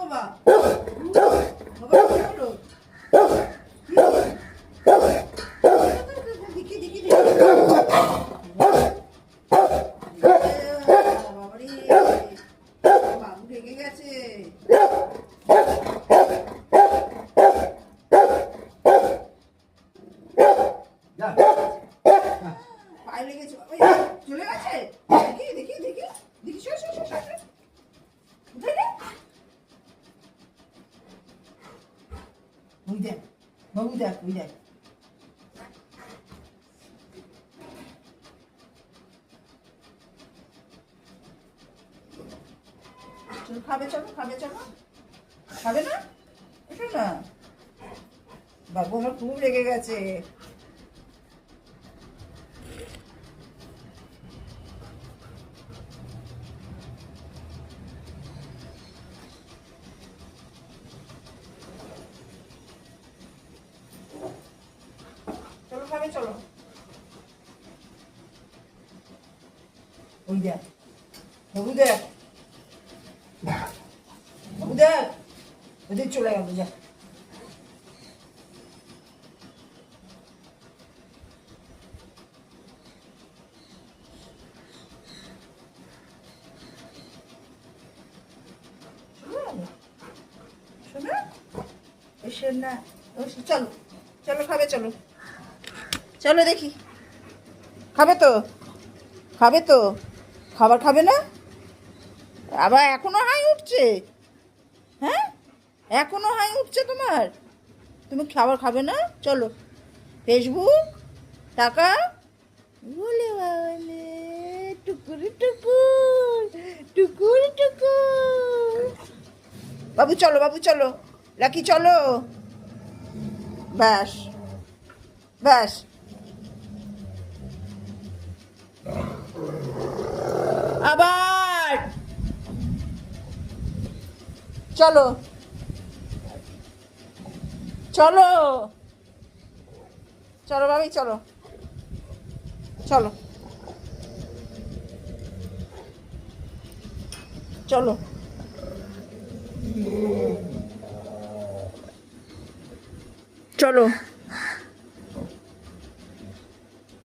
বাবা বাবা কি হলো? দেখি দেখি দেখি বাবারে বাবু রেগে গেছে। পায়ে লেগেছে চলে গেছে। দেখি দেখি দেখি দেখি সর সর সর সর ওই দেখ বাবু দেখ ওই দেখ চলো খাবে চলো খাবে চলো খাবে না এটা না বাবু আমার খুব রেগে গেছে। চলো খাবে চলো ওই দেখ বাবু দেখ বাবু দেখ ওদের চলে গেল যা। শোনা এসে না চলো চলো খাবে চলো চলো দেখি খাবে তো খাবে তো খাবার খাবে না আবার এখনো হাই উঠছে। হ্যাঁ এখনো হাই উঠছে তোমার তুমি খাবার খাবে না চলো ফেসবুক টাকা বলে বলে টুকুর টুকুর টুকুর টুকুর বাবু চলো রাখি চলো ব্যাস ব্যাস আবার চলো চলো চলো বাবি চলো চলো চলো চলো